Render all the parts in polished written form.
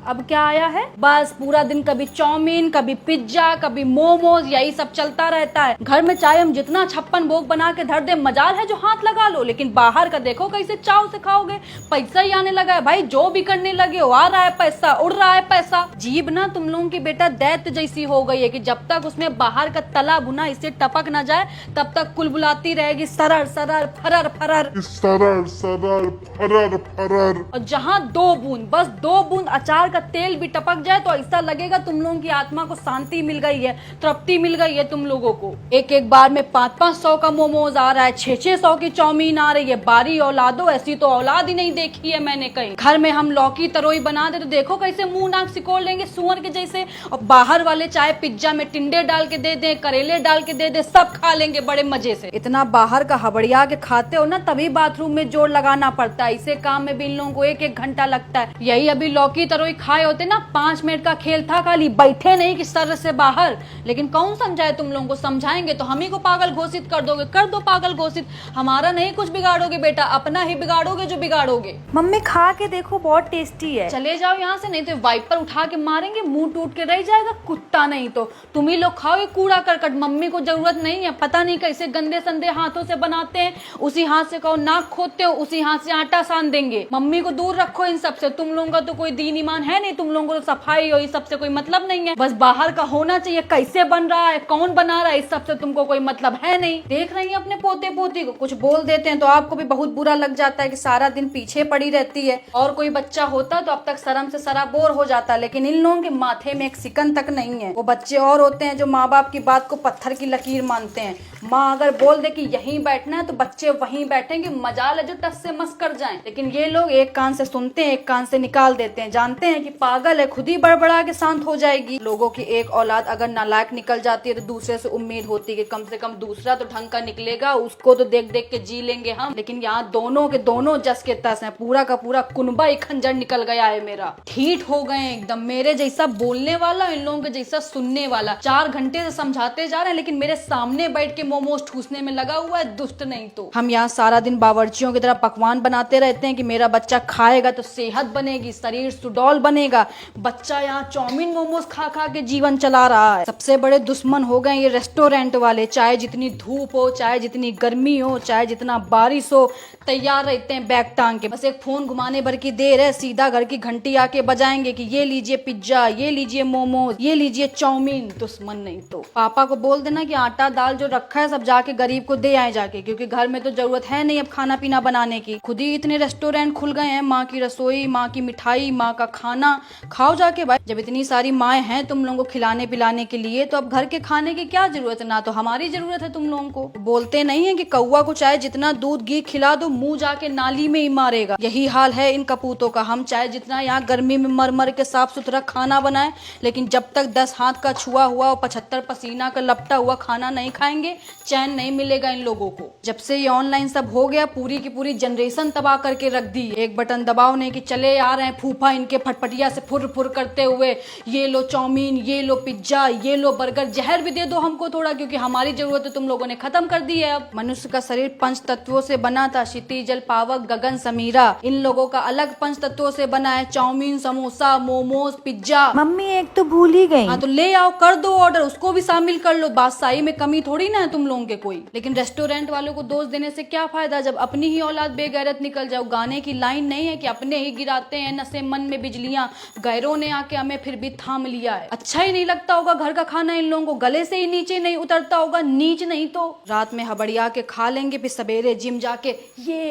अब क्या आया है, बस पूरा दिन कभी चाउमीन, कभी पिज्जा, कभी मोमोज, यही सब चलता रहता है। घर में चाहे हम जितना 56 भोग बना के धर दे, मजाल है जो हाथ लगा लो, लेकिन बाहर का देखो कैसे चाव से खाओगे। पैसा ही आने लगा है भाई, जो भी करने लगे हो, आ रहा है पैसा, उड़ रहा है पैसा। जीभ ना तुम लोगों की बेटा दैत्य जैसी हो गई है कि जब तक उसमें बाहर का तला भुना इससे टपक ना जाए तब तक कुलबुलाती रहेगी सरर सरर फरर फरर सरर सरर फरर फरर। और जहाँ 2 बूंद, बस 2 बूंद अचार का तेल भी टपक जाए तो ऐसा लगेगा तुम लोगों की आत्मा को शांति मिल गई है, तृप्ति मिल गई है तुम लोगों को। एक एक बार में 500-500 का मोमोज आ रहा है, 600-600 की चाउमीन आ रही है। बारी औलादो, ऐसी तो औलाद ही नहीं देखी है मैंने कहीं। घर में हम लौकी तरोई बना दे तो देखो कैसे मुंह नाक सिकोड़ लेंगे सुअर के जैसे, और बाहर वाले चाहे पिज्जा में टिंडे डाल के दे दे, करेले डाल के दे दे, सब खा लेंगे बड़े मजे से। इतना बाहर का हबड़िया के खाते हो ना, तभी बाथरूम में जोर लगाना पड़ता है। इसे काम में भी इन लोगों को 1-1 घंटा लगता है। यही अभी लौकी तरोई खाए होते ना, 5 मिनट का खेल था खाली, बैठे नहीं कि सर से बाहर। लेकिन कौन समझाए तुम लोगों को, समझाएंगे तो हम ही को पागल घोषित कर दोगे। कर दो पागल घोषित, हमारा नहीं कुछ बिगाड़ोगे बेटा, अपना ही बिगाड़ोगे जो बिगाड़ोगे। मम्मी खा के देखो, बहुत टेस्टी है। चले जाओ यहाँ से, नहीं तो वाइपर उठा के मारेंगे, मुंह टूट के रह जाएगा। कुत्ता नहीं तो तुम ही लोग खाओ कूड़ा करकट। मम्मी को जरूरत नहीं है, पता नहीं कैसे गंदे संदे हाथों से बनाते हैं। उसी हाथ से कहो नाक खोदते हो, उसी हाथ से आटा सान देंगे। मम्मी को दूर रखो इन सब से। तुम लोगों का तो कोई दीन ईमान है नहीं, तुम लोगों को तो सफाई हो, इस सबसे कोई मतलब नहीं है। बस बाहर का होना चाहिए, कैसे बन रहा है, कौन बना रहा है, इस सबसे तुमको कोई मतलब है नहीं। देख रही है अपने पोते पोती को, कुछ बोल देते हैं तो आपको भी बहुत बुरा लग जाता है कि सारा दिन पीछे पड़ी रहती है। और कोई बच्चा होता तो अब तक शर्म से सराबोर हो जाता, लेकिन इन लोगों के माथे में एक सिकन तक नहीं है। वो बच्चे और होते हैं जो माँ बाप की बात को पत्थर की लकीर मानते हैं। माँ अगर बोल दे कि यहीं बैठना है तो बच्चे वहीं बैठेंगे, मजाल है जो टस से मस कर जाएं। लेकिन ये लोग एक कान से सुनते हैं, एक कान से निकाल देते हैं। जानते हैं कि पागल है, खुद ही बड़बड़ा के शांत हो जाएगी। लोगों की एक औलाद अगर नालायक निकल जाती है तो दूसरे से उम्मीद होती है कि कम से कम दूसरा तो ढंग का निकलेगा, उसको तो देख देख के जी लेंगे हम। लेकिन यहाँ दोनों के दोनों जस के तस है, पूरा का पूरा कुनबा ही खंजर निकल गया है मेरा। ठीक हो गए एकदम, मेरे जैसा बोलने वाला, इन लोगों के जैसा सुनने वाला। 4 घंटे से समझाते जा रहे हैं लेकिन मेरे सामने बैठ के मोमोज ठूसने में लगा हुआ है, दुष्ट नहीं तो। हम यहाँ सारा दिन बावर्चियों की तरह पकवान बनाते रहते हैं कि मेरा बच्चा खाएगा तो सेहत बनेगी, शरीर सुडौल बनेगा। बच्चा यहाँ चाउमीन मोमोज खा खा के जीवन चला रहा है। सबसे बड़े दुश्मन हो गए ये रेस्टोरेंट वाले। चाहे जितनी धूप हो, चाहे जितनी गर्मी हो, चाहे जितना बारिश हो, तैयार रहते हैं बैग टांग के। बस एक फोन घुमाने भर की देर है, सीधा घर की घंटी आके बजाएंगे कि ये लीजिए पिज्जा, ये लीजिए मोमोज, ये लीजिए चाउमीन। दुश्मन नहीं तो। पापा को बोल देना कि आटा दाल जो रखा है सब जाके गरीब को दे आए जाके, क्योंकि घर में तो जरूरत है नहीं अब खाना पीना बनाने की। खुद ही इतने रेस्टोरेंट खुल गए हैं, माँ की रसोई, माँ की मिठाई, माँ का खाना खाओ जाके भाई। जब इतनी सारी माएँ हैं तुम लोगों को खिलाने पिलाने के लिए, तो अब घर के खाने की क्या जरूरत है, ना तो हमारी जरूरत है तुम लोगों को। बोलते नहीं है कि कौवा को चाहे जितना दूध घी खिला दो, मुंह जाके नाली में ही मारेगा। यही हाल है इन कपूतों का। हम चाहे जितना यहाँ गर्मी में मर मर के साफ सुथरा खाना बनाए, लेकिन जब तक 10 हाथ का छुआ हुआ और 75 पसीना का लपटा हुआ खाना नहीं खाएंगे, चैन नहीं मिलेगा इन लोगों को। जब से ये ऑनलाइन सब हो गया, पूरी की पूरी जनरेशन तबाह करके रख दी। एक बटन दबाओ नहीं कि चले आ रहे हैं फूफा इनके फटफटिया से फुर फुर करते हुए, ये लो चाउमीन, ये लो पिज्जा, ये लो बर्गर। जहर भी दे दो हमको थोड़ा, क्योंकि हमारी जरूरत तो तुम लोगों ने खत्म कर दी है। अब मनुष्य का शरीर 5 तत्वों से बना था, क्षिति जल पावक गगन समीरा। इन लोगों का अलग 5 तत्वों से बना है, chow mein, samosa, momos, pizza. Mummy एक तो भूल ही गई। हाँ तो ले आओ, कर दो ऑर्डर, उसको भी शामिल कर लो। बादशाही में कमी थोड़ी ना है तुम लोगों के कोई। लेकिन रेस्टोरेंट वालों को दोष देने से क्या फायदा जब अपनी ही औलाद बेगैरत निकल जाओ। गाने की लाइन नहीं है कि अपने ही गिराते हैं नशे मन में बिजलियां, गैरों ने आके हमें फिर भी थाम लिया है। अच्छा ही नहीं लगता होगा घर का खाना, इन लोगों को गले से ही नीचे नहीं उतरता होगा, नीच नहीं तो। रात में हबड़िया के खा लेंगे, फिर सवेरे जिम जाके ये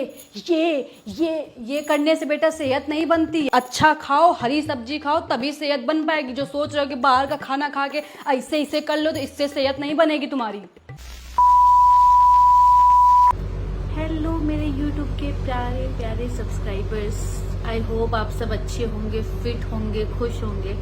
करने से बेटा सेहत नहीं बनती। अच्छा खाओ, हरी सब्जी खाओ, तभी सेहत बन पाएगी। जो सोच रहे हो कि बाहर का खाना खा के ऐसे इसे कर लो, तो इससे सेहत नहीं बनेगी तुम्हारी। हेलो मेरे YouTube के प्यारे प्यारे सब्सक्राइबर्स, आई होप आप सब अच्छे होंगे, फिट होंगे, खुश होंगे।